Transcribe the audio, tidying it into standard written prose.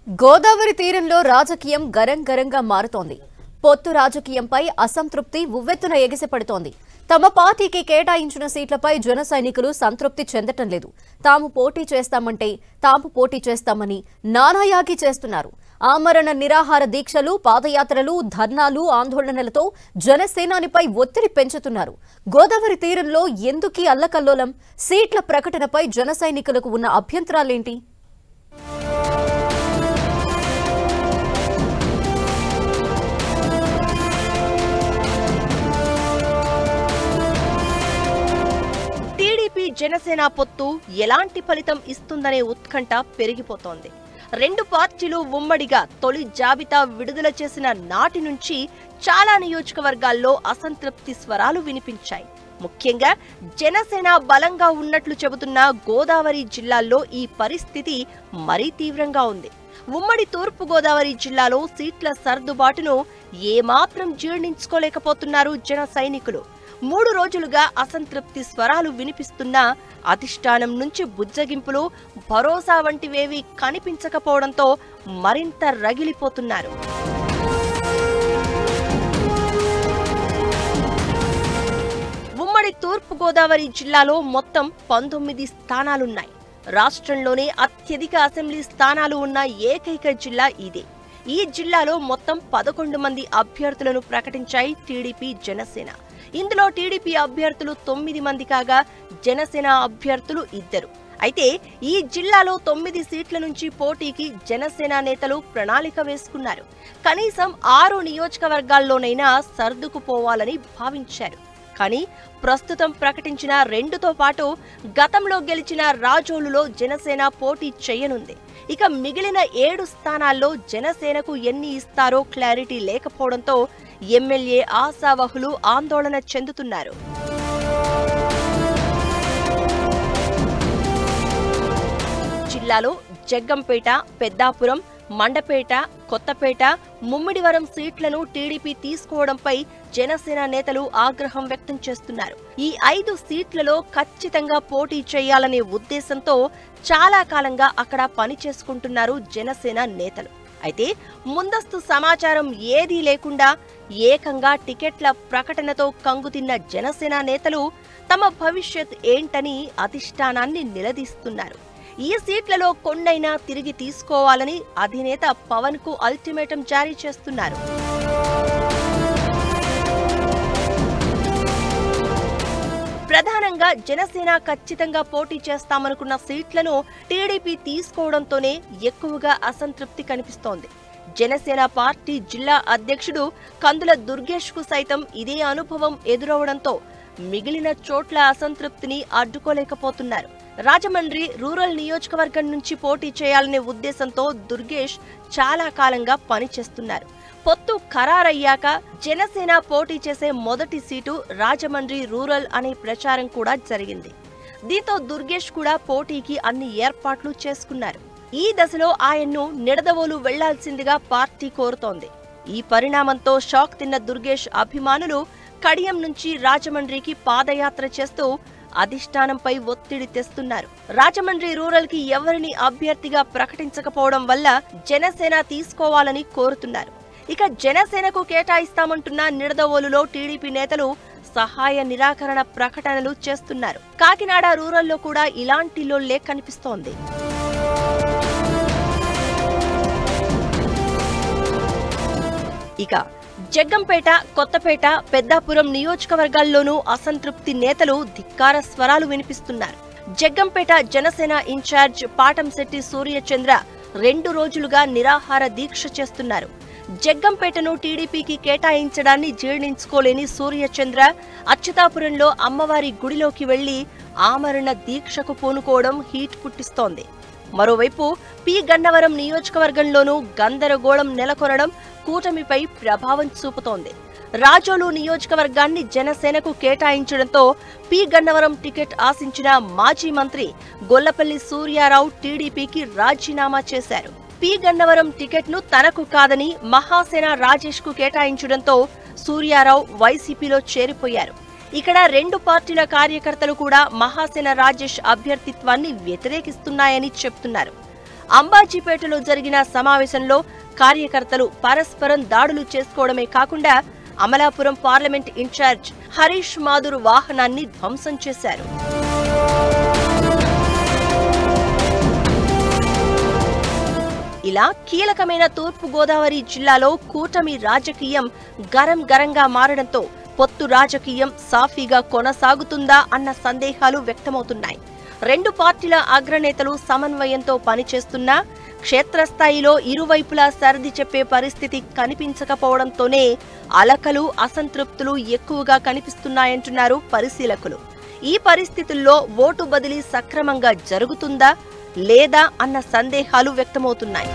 గోదావరి తీరంలో రాజకీయం గరంగరంగా మారుతోంది. పొత్తు రాజకీయంపై అసంతృప్తి ఉవ్వెత్తున ఎగిసిపడుతోంది. తమ పార్టీకి కేటాయించిన సీట్లపై జన సైనికులు సంతృప్తి చెందటం లేదు. తాము పోటీ చేస్తామని నానాయాగి చేస్తున్నారు. ఆమరణ నిరాహార దీక్షలు, పాదయాత్రలు, ధర్నాలు, ఆందోళనలతో జనసేనానిపై ఒత్తిడి పెంచుతున్నారు. గోదావరి తీరంలో ఎందుకీ అల్లకల్లోలం? సీట్ల ప్రకటనపై జన సైనికులకు ఉన్న అభ్యంతరాలేంటి? టీడీపీ జనసేన పొత్తు ఎలాంటి ఫలితం ఇస్తుందనే ఉత్కంఠ పెరిగిపోతోంది. రెండు పార్టీలు ఉమ్మడిగా తొలి జాబితా విడుదల చేసిన నాటి నుంచి చాలా నియోజకవర్గాల్లో అసంతృప్తి స్వరాలు వినిపించాయి. ముఖ్యంగా జనసేన బలంగా ఉన్నట్లు చెబుతున్న గోదావరి జిల్లాల్లో ఈ పరిస్థితి మరీ తీవ్రంగా ఉంది. ఉమ్మడి తూర్పు గోదావరి జిల్లాలో సీట్ల సర్దుబాటును ఏమాత్రం జీర్ణించుకోలేకపోతున్నారు జన సైనికులు. 3 రోజులుగా అసంతృప్తి స్వరాలు వినిపిస్తున్నా అధిష్టానం నుంచి బుజ్జగింపులు, భరోసా వంటివేవీ కనిపించకపోవడంతో మరింత రగిలిపోతున్నారు. ఉమ్మడి తూర్పు గోదావరి జిల్లాలో మొత్తం 19 స్థానాలున్నాయి. రాష్ట్రంలోనే అత్యధిక అసెంబ్లీ స్థానాలు ఉన్న ఏకైక జిల్లా ఇదే. ఈ జిల్లాలో మొత్తం 11 మంది అభ్యర్థులను ప్రకటించాయి టీడీపీ, జనసేన. ఇందులో టీడీపీ అభ్యర్థులు 9 మంది కాగా జనసేన అభ్యర్థులు 2. అయితే ఈ జిల్లాలో 9 సీట్ల నుంచి పోటీకి జనసేన నేతలు ప్రణాళిక వేసుకున్నారు. కనీసం 6 నియోజకవర్గాల్లోనైనా సర్దుకుపోవాలని భావించారు. కానీ ప్రస్తుతం ప్రకటించిన 2తో పాటు గతంలో గెలిచిన రాజోలులో జనసేన పోటీ చేయనుంది. ఇక మిగిలిన 7 స్థానాల్లో జనసేనకు ఎన్ని ఇస్తారో క్లారిటీ లేకపోవడంతో ఎమ్మెల్యే ఆశావహులు ఆందోళన చెందుతున్నారు. జిల్లాలో జగ్గంపేట, పెద్దాపురం, మండపేట, కొత్తపేట, ముమ్మిడివరం సీట్లను టీడీపీ తీసుకోవడంపై జనసేన నేతలు ఆగ్రహం వ్యక్తం చేస్తున్నారు. ఈ 5 సీట్లలో ఖచ్చితంగా పోటీ చేయాలనే ఉద్దేశంతో చాలా కాలంగా అక్కడ పనిచేసుకుంటున్నారు జనసేన నేతలు. అయితే ముందస్తు సమాచారం ఏదీ లేకుండా ఏకంగా టికెట్ల ప్రకటనతో కంగుతిన్న జనసేన నేతలు తమ భవిష్యత్ ఏంటని అధిష్టానాన్ని నిలదీస్తున్నారు. ఈ సీట్లలో కొన్నైనా తిరిగి తీసుకోవాలని అధినేత పవన్ కు అల్టిమేటం జారీ చేస్తున్నారు. ప్రధానంగా జనసేన ఖచ్చితంగా పోటీ చేస్తామనుకున్న సీట్లను టీడీపీ తీసుకోవడంతోనే ఎక్కువగా అసంతృప్తి కనిపిస్తోంది. జనసేన పార్టీ జిల్లా అధ్యక్షుడు కందుల దుర్గేష్ కు సైతం ఇదే అనుభవం ఎదురవడంతో మిగిలిన చోట్ల అసంతృప్తిని అడ్డుకోలేకపోతున్నారు. రాజమండ్రి రూరల్ నియోజకవర్గం నుంచి పోటీ చేయాలనే ఉద్దేశంతో దుర్గేష్ చాలా కాలంగా పనిచేస్తున్నారు. పొత్తు ఖరారయ్యాక జనసేన పోటీ చేసే మొదటి సీటు రాజమండ్రి రూరల్ అనే ప్రచారం కూడా జరిగింది. దీంతో దుర్గేష్ కూడా పోటీకి అన్ని ఏర్పాట్లు చేసుకున్నారు. ఈ దశలో ఆయన్ను నిడదవోలు వెళ్లాల్సిందిగా పార్టీ కోరుతోంది. ఈ పరిణామంతో షాక్ తిన్న దుర్గేష్ అభిమానులు కడియం నుంచి రాజమండ్రికి పాదయాత్ర చేస్తూ అధిష్టానంపై ఒత్తిడి తెస్తున్నారు. రాజమండ్రి రూరల్ కి ఎవరిని అభ్యర్థిగా ప్రకటించకపోవడం వల్ల జనసేన తీసుకోవాలని కోరుతున్నారు. ఇక జనసేనకు కేటాయిస్తామంటున్న నిడదవోలులో టీడీపీ నేతలు సహాయ నిరాకరణ ప్రకటనలు చేస్తున్నారు. కాకినాడ రూరల్లో కూడా ఇలాంటి లొల్లే కనిపిస్తోంది. ఇక జగ్గంపేట, కొత్తపేట, పెద్దాపురం నియోజకవర్గాల్లోనూ అసంతృప్తి నేతలు ధిక్కార స్వరాలు వినిపిస్తున్నారు. జగ్గంపేట జనసేన ఇన్ఛార్జ్ పాటంశెట్టి సూర్యచంద్ర 2 రోజులుగా నిరాహార దీక్ష చేస్తున్నారు. జగ్గంపేటను టీడీపీకి కేటాయించడాన్ని జీర్ణించుకోలేని సూర్యచంద్ర అచ్యుతాపురంలో అమ్మవారి గుడిలోకి వెళ్లి ఆమరణ దీక్షకు పూనుకోవడం హీట్ పుట్టిస్తోంది. మరోవైపు పి గన్నవరం నియోజకవర్గంలోనూ గందరగోళం నెలకొనడం కూటమిపై ప్రభావం చూపుతోంది. రాజోలు నియోజకవర్గాన్ని జనసేనకు కేటాయించడంతో పి గన్నవరం టికెట్ ఆశించిన మాజీ మంత్రి గొల్లపల్లి సూర్యారావు టీడీపీకి రాజీనామా చేశారు. పి గన్నవరం టికెట్ను తనకు కాదని మహాసేన రాజేష్ కు కేటాయించడంతో సూర్యారావు వైసీపీలో చేరిపోయారు. ఇక్కడ 2 పార్టీల కార్యకర్తలు కూడా మహాసేన రాజేష్ అభ్యర్థిత్వాన్ని వ్యతిరేకిస్తున్నాయని చెప్తున్నారు. అంబాజీపేటలో జరిగిన సమావేశంలో కార్యకర్తలు పరస్పరం దాడులు చేసుకోవడమే కాకుండా అమలాపురం పార్లమెంట్ ఇన్ఛార్జ్ హరీష్ మాధుర్ వాహనాన్ని ధ్వంసం చేశారు. ఇలా కీలకమైన తూర్పు గోదావరి జిల్లాలో కూటమి రాజకీయం గరంగా మారడంతో పొత్తు రాజకీయం సాఫీగా కొనసాగుతుందా అన్న సందేహాలు వ్యక్తమవుతున్నాయి. రెండు పార్టీల అగ్రనేతలు సమన్వయంతో పనిచేస్తున్నా క్షేత్రస్థాయిలో ఇరువైపులా సర్ది చెప్పే పరిస్థితి కనిపించకపోవడంతోనే అలకలు, అసంతృప్తులు ఎక్కువగా కనిపిస్తున్నాయంటున్నారు పరిశీలకులు. ఈ పరిస్థితుల్లో ఓటు బదిలీ సక్రమంగా జరుగుతుందా లేదా అన్న సందేహాలు వ్యక్తమవుతున్నాయి.